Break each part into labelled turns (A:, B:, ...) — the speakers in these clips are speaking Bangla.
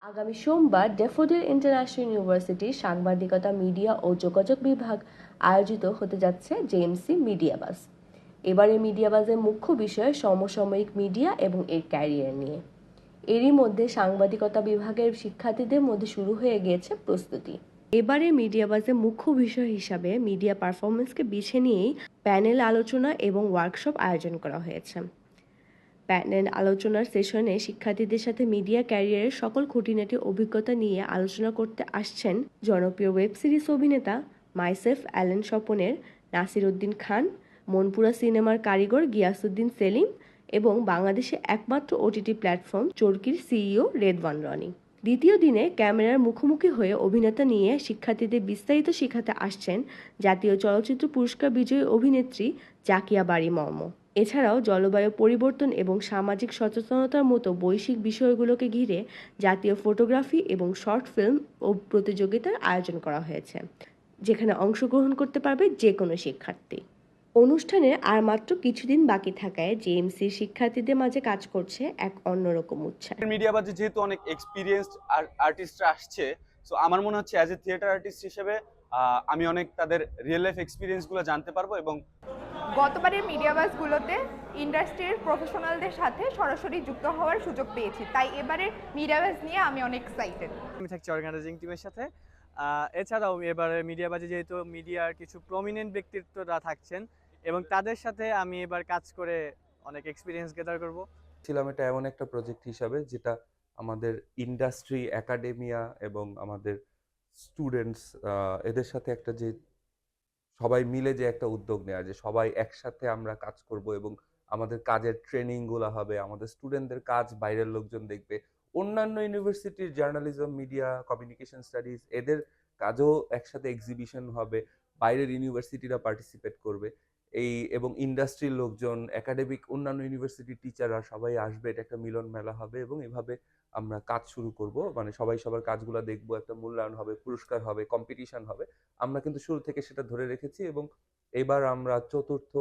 A: আগামী সোমবার ড্যাফোডিল ইন্টারন্যাশনাল ইউনিভার্সিটির সাংবাদিকতা, মিডিয়া ও যোগাযোগ বিভাগ আয়োজিত হতে যাচ্ছে জেএমসি মিডিয়া বাস। এবারের মিডিয়া বাসের মুখ্য বিষয় সমসাময়িক মিডিয়া এবং এর ক্যারিয়ার নিয়ে। এরই মধ্যে সাংবাদিকতা বিভাগের শিক্ষার্থীদের মধ্যে শুরু হয়ে গিয়েছে প্রস্তুতি। এবারে মিডিয়া বাসের মুখ্য বিষয় হিসাবে মিডিয়া পারফরমেন্সকে বেছে নিয়েই প্যানেল আলোচনা এবং ওয়ার্কশপ আয়োজন করা হয়েছে। প্যানেল আলোচনার সেশনে শিক্ষার্থীদের সাথে মিডিয়া ক্যারিয়ারের সকল খুঁটিনাটি অভিজ্ঞতা নিয়ে আলোচনা করতে আসছেন জনপ্রিয় ওয়েব সিরিজ অভিনেতা মাইসেফ অ্যালেন স্বপনের নাসির উদ্দিন খান, মনপুরা সিনেমার কারিগর গিয়াসউদ্দিন সেলিম এবং বাংলাদেশে একমাত্র ওটিটি প্ল্যাটফর্ম চরকির সিইও রেদওয়ান রনি। দ্বিতীয় দিনে ক্যামেরার মুখোমুখি হয়ে অভিনেতা নিয়ে শিক্ষার্থীদের বিস্তারিত শেখাতে আসছেন জাতীয় চলচ্চিত্র পুরস্কার বিজয়ী অভিনেত্রী জাকিয়া বারী মম। এছাড়াও জলবায়ু পরিবর্তন এবং সামাজিক সচেতনতার মতো বৈশ্বিক বিষয়গুলোকে ঘিরে জাতীয় ফটোগ্রাফি এবং শর্ট ফিল্ম ও প্রতিযোগিতার আয়োজন করা হয়েছে, যেখানে অংশগ্রহণ করতে পারবে যে কোনো শিক্ষার্থী। অনুষ্ঠানে আর মাত্র কিছুদিন বাকি থাকায় জেএমসির শিক্ষার্থীদের মাঝে কাজ করছে এক অন্যরকম উৎসাহ।
B: মিডিয়া বাজে যেহেতু অনেক এক্সপিরিয়েন্সড আর্টিস্টরা আসছে, সো আমার মনে হচ্ছে অ্যাজ এ থিয়েটার আর্টিস্ট হিসেবে আমি অনেক তাদের রিয়েল লাইফ এক্সপিরিয়েন্সগুলো জানতে পারবো। এবং
C: গতবারের মিডিয়া বাসগুলোতে ইন্ডাস্ট্রির প্রফেশনালদের সাথে সরাসরি যুক্ত হওয়ার সুযোগ পেয়েছি, তাই এবারের মিডিয়া বাস নিয়ে আমি অনেক এক্সাইটেড।
D: আমি থাকছি অর্গানাইজিং টিমের সাথে। এছাড়াও এবারে মিডিয়া বাজে যেহেতু মিডিয়ার কিছু প্রমিনেন্ট ব্যক্তিত্বরা থাকছেন এবং তাদের সাথে আমি এবার কাজ করে অনেক এক্সপিরিয়েন্স গেদার করব।
E: এটা এমন একটা প্রজেক্ট হিসাবে যেটা আমাদের ইন্ডাস্ট্রি, একাডেমিয়া এবং আমাদের স্টুডেন্টস এদের সাথে একটা যে সবাই মিলে যে একটা উদ্যোগ নেওয়া, যে সবাই একসাথে আমরা কাজ করব এবং আমাদের কাজের ট্রেনিংগুলো হবে, আমাদের স্টুডেন্টদের কাজ বাইরের লোকজন দেখবে, অন্যান্য ইউনিভার্সিটির জার্নালিজম, মিডিয়া, কমিউনিকেশন স্টাডিজ এদের কাজও একসাথে এক্সিবিশন হবে, বাইরের ইউনিভার্সিটিরা পার্টিসিপেট করবে এবং ইন্ডাস্ট্রির লোকজন, একাডেমিক অন্যান্য ইউনিভার্সিটির টিচাররা সবাই আসবে, এটা একটা মিলন মেলা হবে এবং এভাবে আমরা কাজ শুরু করব। মানে সবাই সবার কাজগুলো দেখবো, একটা মূল্যায়ন হবে, পুরস্কার হবে, কম্পিটিশন হবে। আমরা কিন্তু শুরু থেকে সেটা ধরে রেখেছি এবং এবার আমরা চতুর্থ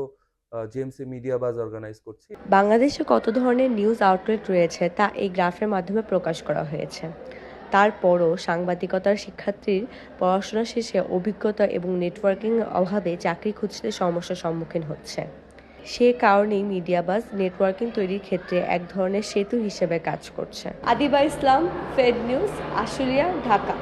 E: জেএমসি মিডিয়া বাজ অর্গানাইজ করছি।
A: বাংলাদেশে কত ধরনের নিউজ আউটলেট রয়েছে তা এই গ্রাফের মাধ্যমে প্রকাশ করা হয়েছে। তারপরও সাংবাদিকতার শিক্ষার্থীর পড়াশোনা শেষে অভিজ্ঞতা এবং নেটওয়ার্কিং অভাবে চাকরি খুঁজতে সমস্যার সম্মুখীন হচ্ছে। সে কারণেই মিডিয়া বাস নেটওয়ার্কিং তৈরির ক্ষেত্রে এক ধরনের সেতু হিসেবে কাজ করছে। আদিবা ইসলাম, ফেড নিউজ, আশুলিয়া, ঢাকা।